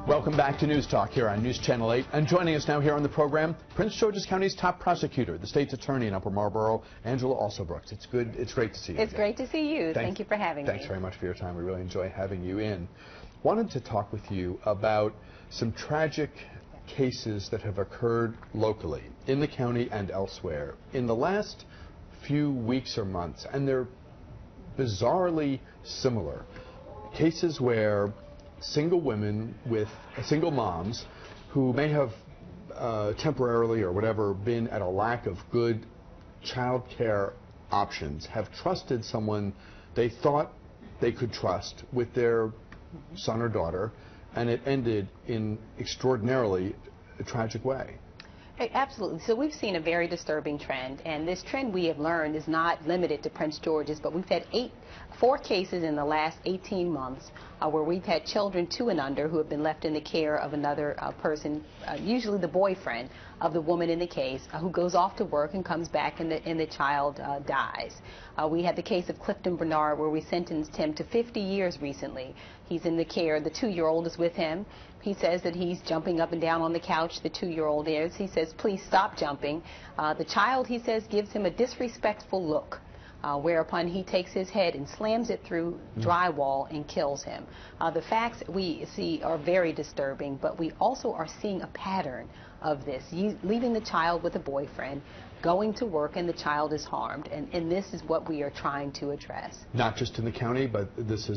Welcome back to News Talk here on News Channel 8. And joining us now here on the program, Prince George's County's top prosecutor, the state's attorney in Upper Marlboro, Angela Alsobrooks. It's great to see you. It's great to see you. Thank you for having me. Thanks very much for your time. We really enjoy having you in. Wanted to talk with you about some tragic cases that have occurred locally in the county and elsewhere in the last few weeks or months, and they're bizarrely similar. Cases where single women with single moms who may have temporarily or whatever been at a lack of good child care options have trusted someone they thought they could trust with their son or daughter, and it ended in extraordinarily a tragic way. Absolutely. So we've seen a very disturbing trend, and this trend, we have learned, is not limited to Prince George's, but we've had 4 cases in the last 18 months where we've had children 2 and under who have been left in the care of another person, usually the boyfriend of the woman in the case, who goes off to work and comes back and the child dies. We had the case of Clifton Bernard where we sentenced him to 50 years recently. He's in the care. The 2-year-old is with him. He says that he's jumping up and down on the couch. The 2-year-old is. He says, please stop jumping. The child, he says, gives him a disrespectful look, whereupon he takes his head and slams it through drywall and kills him. The facts we see are very disturbing, but we also are seeing a pattern of this. Leaving the child with a boyfriend, going to work, and the child is harmed, and this is what we are trying to address. Not just in the county, but this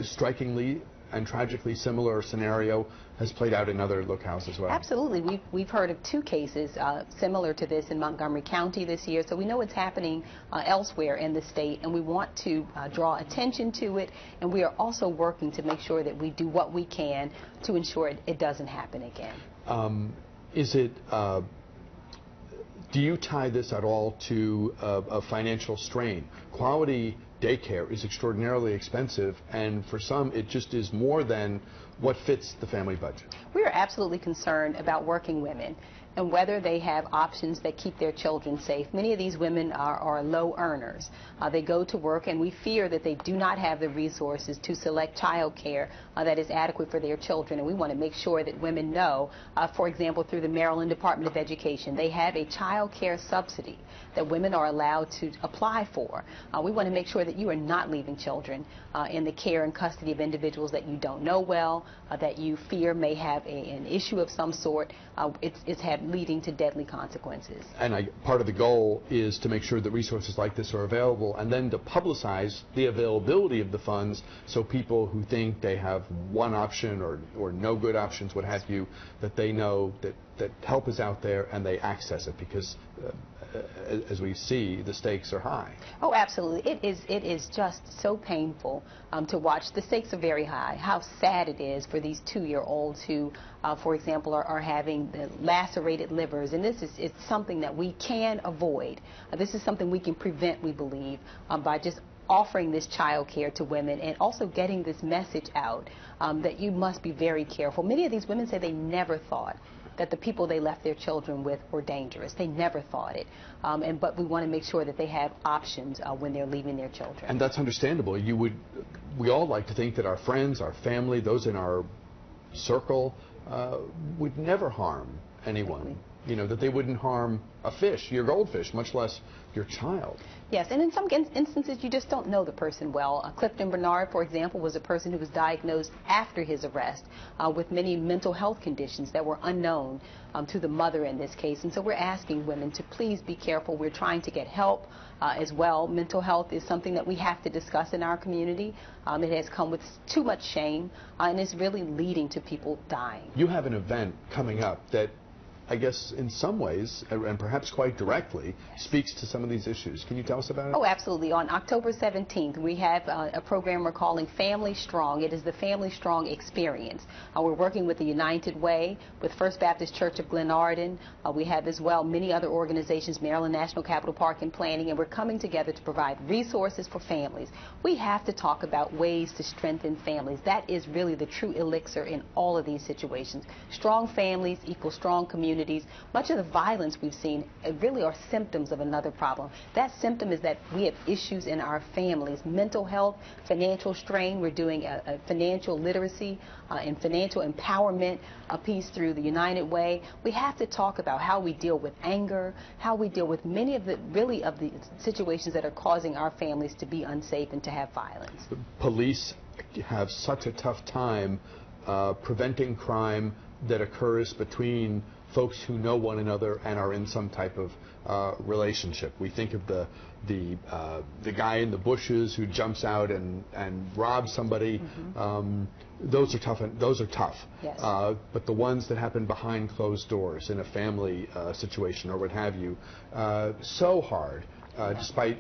strikingly and tragically similar scenario has played out in other locales as well. Absolutely. We've heard of 2 cases similar to this in Montgomery County this year, so we know it's happening elsewhere in the state, and we want to draw attention to it, and we are also working to make sure that we do what we can to ensure it doesn't happen again. Do you tie this at all to a financial strain? Quality daycare is extraordinarily expensive, and for some it just is more than what fits the family budget. We are absolutely concerned about working women and whether they have options that keep their children safe. Many of these women are low earners. They go to work, and we fear that they do not have the resources to select child care that is adequate for their children, and we want to make sure that women know, for example, through the Maryland Department of Education, they have a child care subsidy that women are allowed to apply for. We want to make sure that you are not leaving children in the care and custody of individuals that you don't know well, that you fear may have an issue of some sort. It's leading to deadly consequences. And part of the goal is to make sure that resources like this are available, and then to publicize the availability of the funds so people who think they have one option or no good options, what have you, that they know that help is out there and they access it, because as we see, the stakes are high. Oh, absolutely. It is just so painful to watch. The stakes are very high. How sad it is for these 2-year-olds who, for example, are having the lacerated livers, and this is something that we can avoid. This is something we can prevent, we believe, by just offering this child care to women and also getting this message out that you must be very careful. Many of these women say they never thought that the people they left their children with were dangerous. They never thought it. But we want to make sure that they have options when they're leaving their children. And that's understandable. We all like to think that our friends, our family, those in our circle would never harm anyone. Exactly. You know, that they wouldn't harm a fish, your goldfish, much less your child. Yes, and in some instances you just don't know the person well. Clifton Bernard, for example, was a person who was diagnosed after his arrest with many mental health conditions that were unknown to the mother in this case. And so we're asking women to please be careful. We're trying to get help as well. Mental health is something that we have to discuss in our community. It has come with too much shame, and it's really leading to people dying. You have an event coming up that I guess in some ways, and perhaps quite directly, speaks to some of these issues. Can you tell us about it? Oh, absolutely. On October 17th, we have a program we're calling Family Strong. It is the Family Strong Experience. We're working with the United Way, with First Baptist Church of Glenarden. We have as well many other organizations, Maryland National Capital Park and Planning, and we're coming together to provide resources for families. We have to talk about ways to strengthen families. That is really the true elixir in all of these situations. Strong families equal strong communities. communities, much of the violence we've seen really are symptoms of another problem. That symptom is that we have issues in our families, mental health, financial strain. We're doing a financial literacy and financial empowerment piece through the United Way. We have to talk about how we deal with anger, how we deal with many of the situations that are causing our families to be unsafe and to have violence. The police have such a tough time preventing crime that occurs between folks who know one another and are in some type of relationship. We think of the guy in the bushes who jumps out and robs somebody. Those are tough. Yes. But the ones that happen behind closed doors in a family situation or what have you, so hard, despite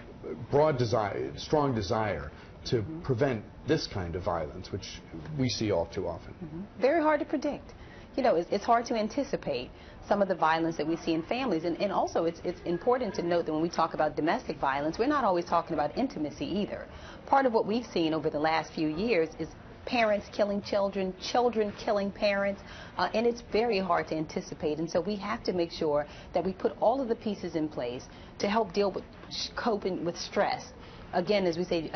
strong desire to prevent this kind of violence, which we see all too often. Very hard to predict. You know, it's hard to anticipate some of the violence that we see in families. And also, it's important to note that when we talk about domestic violence, we're not always talking about intimacy either. Part of what we've seen over the last few years is parents killing children, children killing parents, and it's very hard to anticipate. And so we have to make sure that we put all of the pieces in place to help deal with coping with stress. Again, as we say,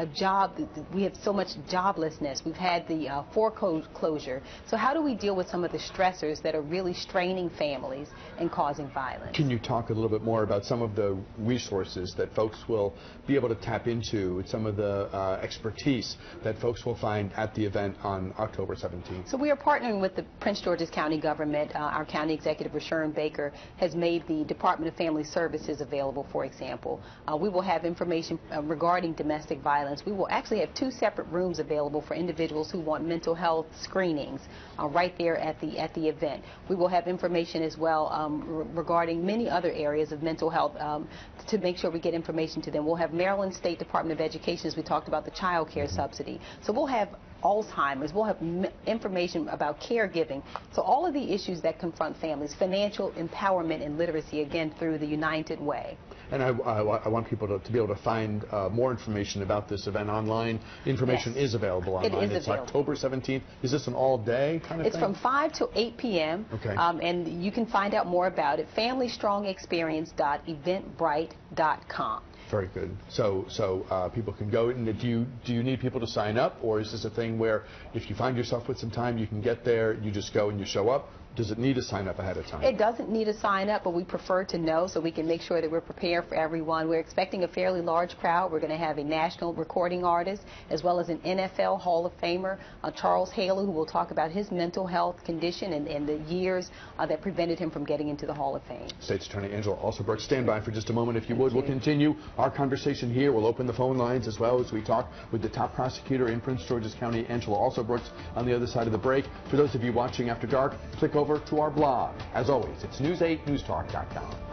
we have so much joblessness. We've had the foreclosure. So how do we deal with some of the stressors that are really straining families and causing violence? Can you talk a little bit more about some of the resources that folks will be able to tap into, some of the expertise that folks will find at the event on October 17th? So we are partnering with the Prince George's County government. Our county executive, Rashawn Baker, has made the Department of Family Services available, for example. We will have information regarding domestic violence. We will actually have 2 separate rooms available for individuals who want mental health screenings right there at the event. We will have information as well regarding many other areas of mental health to make sure we get information to them. We'll have Maryland State Department of Education, as we talked about, the child care subsidy. So we'll have Alzheimer's, we'll have information about caregiving. So all of the issues that confront families, financial empowerment and literacy, again, through the United Way. And I want people to be able to find more information about this event online. Information is available online. It's October 17th. Is this an all-day kind of thing? It's from 5 to 8 p.m. Okay. And you can find out more about it, FamilyStrongExperience.eventbrite.com. Very good. So people can go. And do you need people to sign up, or is this a thing where if you find yourself with some time, you can get there, you just go and you show up? Does it need to sign up ahead of time? It doesn't need to sign up, but we prefer to know so we can make sure that we're prepared for everyone. We're expecting a fairly large crowd. We're going to have a national recording artist as well as an NFL Hall of Famer, Charles Haley, who will talk about his mental health condition and the years that prevented him from getting into the Hall of Fame. State's Attorney Angela Alsobrooks, stand by for just a moment if you would. We'll continue our conversation here. We'll open the phone lines as well as we talk with the top prosecutor in Prince George's County, Angela Alsobrooks, on the other side of the break. For those of you watching After Dark, click over to our blog. As always, it's news8newstalk.com.